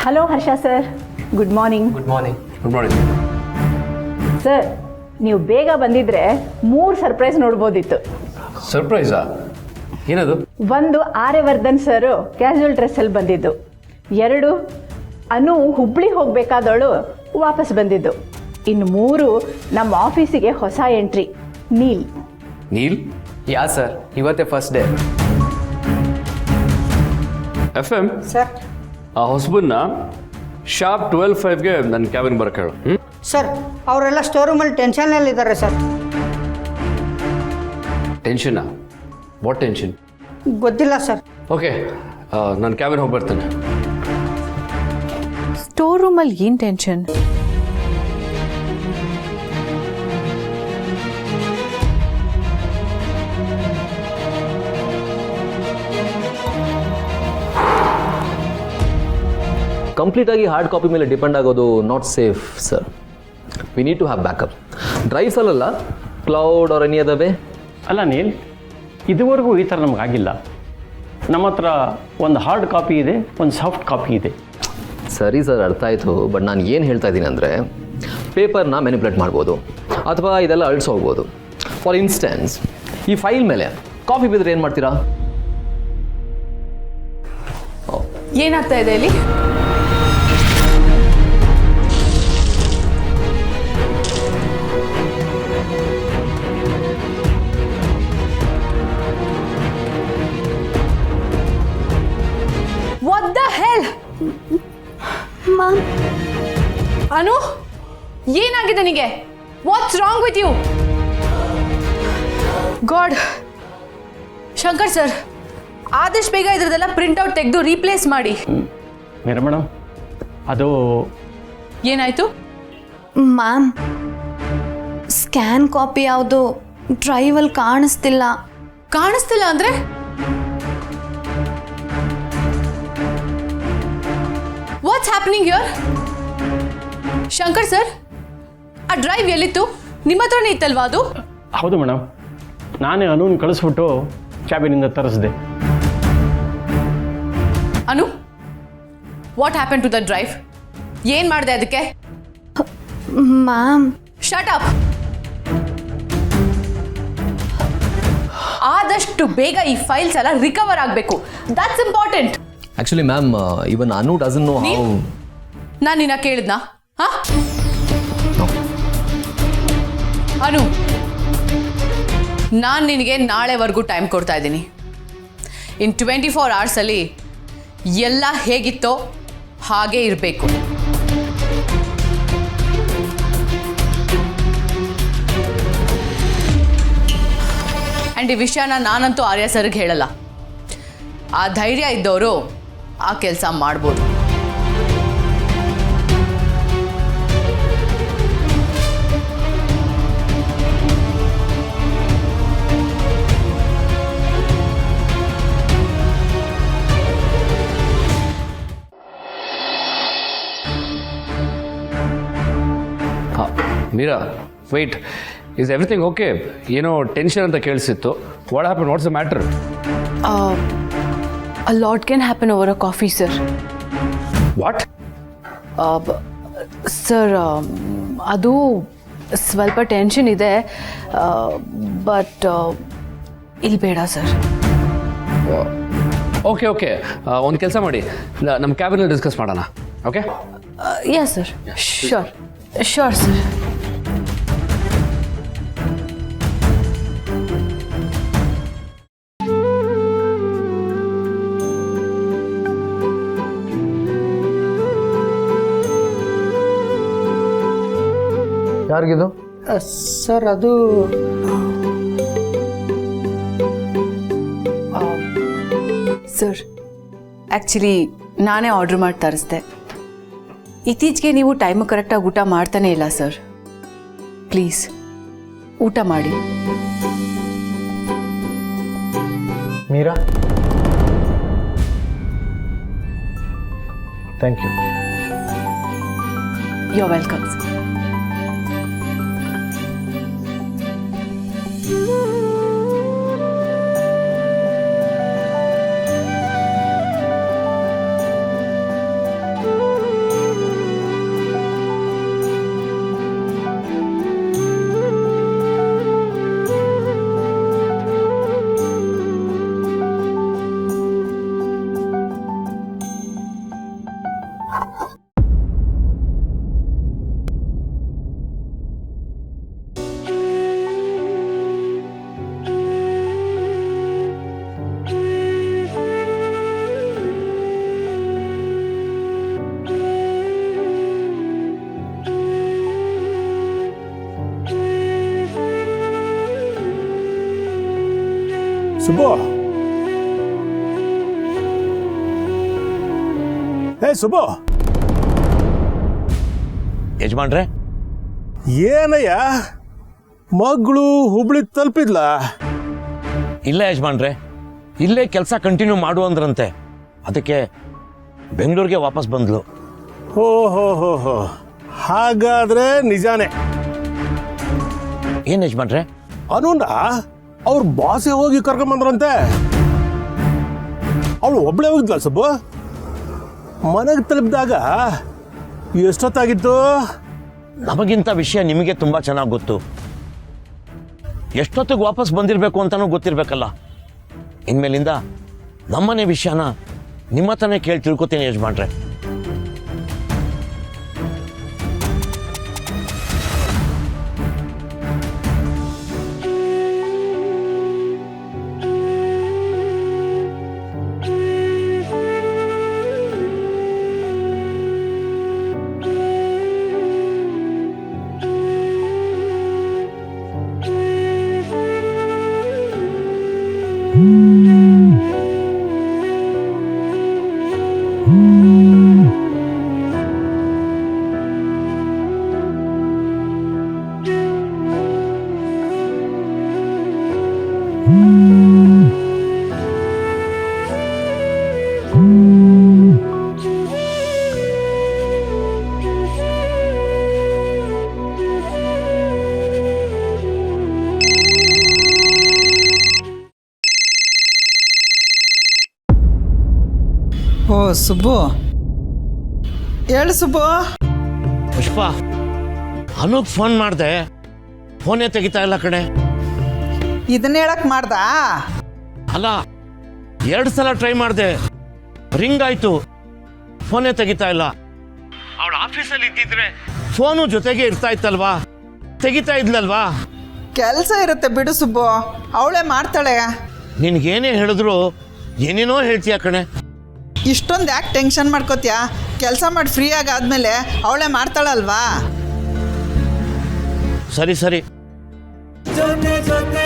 Hello Harsha sir, good morning. Good morning. Good morning sir, ನೀವು ಬೇಗ ಬಂದಿದ್ರೆ 3 ಸರ್ಪ್ರೈಸ್ ನೋಡ್ಬೋದಿತ್ತು. ಸರ್ಪ್ರೈಸಾ? ಏನದು? ಒಂದು ಆರ್ಯವರ್ಧನ್ ಸರ್ ಕ್ಯಾಶುವಲ್ ಡ್ರೆಸ್ಸಲ್ಲಿ ಬಂದಿದ್ದು, 2 ಅನು ಹುಬ್ಳಿ ಹೋಗಬೇಕಾದವಳು ವಾಪಸ್ ಬಂದಿದ್ದು, ಇನ್ನು 3 ನಮ್ಮ ಆಫೀಸಿಗೆ ಹೊಸ ಎಂಟ್ರಿ ನೀಲ್. ನೀಲ್? ಯಾ ಸರ್, ಇವತ್ತೇ ಫಸ್ಟ್ ಡೇ. FM sir. ಆ ಹೊಸಬನ್ನ ಶಾರ್ಪ್ 12:05ಗೆ ನನ್ನ ಕ್ಯಾಬಿನ್ ಬರಕ್ಕೆ ಹೇಳು. ಸರ್, ಅವರೆಲ್ಲ ಸ್ಟೋರ್ ರೂಮಲ್ಲಿ ಟೆನ್ಷನ್ನಲ್ಲಿದ್ದಾರೆ ಸರ್. ಟೆನ್ಷನಾ? What tension? ಗೊತ್ತಿಲ್ಲ ಸರ್. ಓಕೆ, ನಾನು ಕ್ಯಾಬಿನ್ ಹೋಗಿ ಬರ್ತೇನೆ. ಸ್ಟೋರ್ ರೂಮಲ್ಲಿ ಏನು ಟೆನ್ಷನ್? ಕಂಪ್ಲೀಟಾಗಿ ಹಾರ್ಡ್ ಕಾಪಿ ಮೇಲೆ ಡಿಪೆಂಡ್ ಆಗೋದು not safe sir. We need to have backup. ಡ್ರೈವ್ಸಲ್ಲ, cloud or any other way. ಅಲ್ಲ ನೀಲ್, ಇದುವರೆಗೂ ಈ ಥರ ನಮಗಾಗಿಲ್ಲ. ನಮ್ಮ ಹತ್ರ ಒಂದು ಹಾರ್ಡ್ ಕಾಪಿ ಇದೆ, ಒಂದು ಸಾಫ್ಟ್ ಕಾಪಿ ಇದೆ. ಸರಿ ಸರ್, ಅರ್ಥ ಆಯಿತು. ಬಟ್ ನಾನು ಏನು ಹೇಳ್ತಾ ಇದ್ದೀನಿ ಅಂದರೆ, ಪೇಪರ್ನ ಮ್ಯಾನಿಪುಲೇಟ್ ಮಾಡ್ಬೋದು ಅಥವಾ ಇದೆಲ್ಲ ಅಳಿಸೋಗ್ಬೋದು. ಫಾರ್ ಇನ್ಸ್ಟೆನ್ಸ್, ಈ ಫೈಲ್ ಮೇಲೆ ಕಾಪಿ ಬಿದ್ದರೆ ಏನು ಮಾಡ್ತೀರಾ? ಏನಾಗ್ತಾ ಇದೆ ಇಲ್ಲಿ? What the hell? ಅನು, ಏನಾಗಿದೆ ನಿನಗೆ? What's wrong with you? God. Shankar sir, ಆದಷ್ಟು ಬೇಗ ಇದ್ರದ್ದೆಲ್ಲ ಪ್ರಿಂಟ್ಔಟ್ ತೆಗೆದು ರೀಪ್ಲೇಸ್ ಮಾಡಿ. ಮೇಡಮ್, ಅದು ಏನಾಯ್ತು? ಮ್ಯಾಮ್, ಸ್ಕ್ಯಾನ್ ಕಾಪಿ ಯಾವುದು ಡ್ರೈವಲ್ಲಿ ಕಾಣಿಸ್ತಿಲ್ಲ. ಕಾಣಿಸ್ತಿಲ್ಲ ಅಂದ್ರೆ? What's happening here? Shankar sir, ಆ ಡ್ರೈವ್ ಎಲ್ಲಿತ್ತು? ನಿಮ್ಮ ಹತ್ರನೇ ಇತ್ತಲ್ವಾ ಅದು? ಹೌದು ಮೇಡಮ್, ನಾನೇ ಅನುನ್ ಕಳಿಸ್ಬಿಟ್ಟು ಕ್ಯಾಬಿನಿಂದ ತರಿಸಿದೆ. Anu, what happen to the drive? ಏನು ಮಾಡಿದೆ ಅದಕ್ಕೆ? Ma'am, shut up. ಆದಷ್ಟು ಬೇಗ ಈ ಫೈಲ್ಸ್ ಎಲ್ಲ ರಿಕವರ್ ಆಗಬೇಕು. That's important. Actually ma'am, even Anu doesn't know how. ನಾನು ನಿನ್ನ ಕೇಳಿದ್ನಾ? ಹಾ ಅನು, ನಾನು ನಿನಗೆ ನಾಳೆವರೆಗೂ ಟೈಮ್ ಕೊಡ್ತಾ ಇದ್ದೀನಿ. ಇನ್ 24 ಅವರ್ಸಲ್ಲಿ ಎಲ್ಲ ಹೇಗಿತ್ತೋ ಹಾಗೇ ಇರಬೇಕು. ಆ್ಯಂಡ್ ಈ ವಿಷಯನ ನಾನಂತೂ ಆರ್ಯ ಸರ್ಗೆ ಹೇಳಲ್ಲ. ಆ ಧೈರ್ಯ ಇದ್ದವರು ಆ ಕೆಲಸ ಮಾಡ್ಬೋದು. Meera, wait, is everything okay? ಏನೋ ಟೆನ್ಷನ್ ಅಂತ ಕೇಳಿಸಿತ್ತು. What happen? What's the matter? A lot can happen over a coffee, sir. What? Sir, ಅದು ಸ್ವಲ್ಪ ಟೆನ್ಷನ್ ಇದೆ, ಬಟ್ ಇಲ್ಲಿ ಬೇಡ ಸರ್. ಓಕೆ ಓಕೆ, ಒಂದು ಕೆಲಸ ಮಾಡಿ, ನಮ್ಮ ಕ್ಯಾಬಿನಲ್ಲಿ ಡಿಸ್ಕಸ್ ಮಾಡೋಣ. Okay? Yeah sir, sure sure sir. ಯಾರಿಗಿದು? ಸರ್, ಅದು ಸರ್, ಆ್ಯಕ್ಚುಲಿ ನಾನೇ ಆರ್ಡ್ರ್ ಮಾಡಿ ತರಿಸ್ದೆ. ಇತ್ತೀಚೆಗೆ ನೀವು ಟೈಮು ಕರೆಕ್ಟಾಗಿ ಊಟ ಮಾಡ್ತಾನೇ ಇಲ್ಲ ಸರ್. ಪ್ಲೀಸ್ ಊಟ ಮಾಡಿ. Meera, thank you. You are welcome sir. Subbu, Subbu, ಯಜಮಾನ್ರೆ, ಏನಯ್ಯ ಮಗಳು ಹುಬ್ಳಿ ತಲುಪಿದ್ಲ? ಇಲ್ಲ ಯಜಮಾನ್ರೆ, ಇಲ್ಲೇ ಕೆಲಸ ಕಂಟಿನ್ಯೂ ಮಾಡು ಅಂದ್ರಂತೆ. ಅದಕ್ಕೆ ಬೆಂಗಳೂರಿಗೆ ವಾಪಸ್ ಬಂದ್ಲು. ಹೋ ಹೋ ಹೋ ಹೋ, ಹಾಗಾದ್ರೆ ನಿಜಾನೇ. ಏನ್ ಯಜಮಾನ್ರೆ? ಅನುನ ಅವ್ರ ಬಾಸೆ ಹೋಗಿ ಕರ್ಕೊಂಬಂದ್ರಂತೆ. ಅವಳು ಒಬ್ಳೆ ಹೋಗಿದ್ಲ ಸುಬ್ಬು? ಮನೆಗೆ ತಲುಪಿದಾಗ ಎಷ್ಟೊತ್ತಾಗಿತ್ತು? ನಮಗಿಂತ ವಿಷಯ ನಿಮಗೆ ತುಂಬಾ ಚೆನ್ನಾಗಿ ಗೊತ್ತು. ಎಷ್ಟೊತ್ತಿಗೆ ವಾಪಸ್ ಬಂದಿರಬೇಕು ಅಂತಾನೂ ಗೊತ್ತಿರಬೇಕಲ್ಲ. ಇನ್ಮೇಲಿಂದ ನಮ್ಮನೆ ವಿಷಯನ ನಿಮ್ಮ ಹತ್ರನೇ ಕೇಳಿ ತಿಳ್ಕೊತೀನಿ ಯಜಮಾನ್ರೆ. ಓ ಸುಬ್ಬು, ಹೇಳು ಸುಬ್ಬು. ಪುಷ್ಪ, ಅನುಗ್ ಫೋನ್ ಮಾಡಿದೆ, ಫೋನೇ ತೆಗಿತಾ ಇಲ್ಲ ಕಡೆ. ಇದನ್ನ ಹೇಳಕ್ ಮಾಡ್ದ? ಅಲ್ಲ, 2 ಸಲ ಟ್ರೈ ಮಾಡಿದೆ, ರಿಂಗ್ ಆಯ್ತು, ಫೋನೇ ತೆಗಿತಾ ಇಲ್ಲ. ಅವಳ ಆಫೀಸಲ್ಲಿ ಇದ್ದಿದ್ರೆ ಫೋನು ಜೊತೆಗೆ ಇರ್ತಾ ಇತ್ತಲ್ವಾ, ತೆಗಿತಾ ಇದ್ಲಲ್ವಾ? ಕೆಲಸ ಇರುತ್ತೆ ಬಿಡು ಸುಬ್ಬು, ಅವಳೇ ಮಾಡ್ತಾಳೆ. ನಿನ್ಗೇನೇ ಹೇಳಿದ್ರು ಏನೇನೋ ಹೇಳ್ತೀಯ ಕಣೆ. ಇಷ್ಟೊಂದು ಯಾಕೆ ಟೆನ್ಷನ್ ಮಾಡ್ಕೋತೀಯ? ಕೆಲಸ ಮಾಡಿ ಫ್ರೀ ಆಗಾದ್ಮೇಲೆ ಅವಳೇ ಮಾಡ್ತಾಳಲ್ವಾ? ಸರಿ ಸರಿ. ಜೊತೆ ಜೊತೆ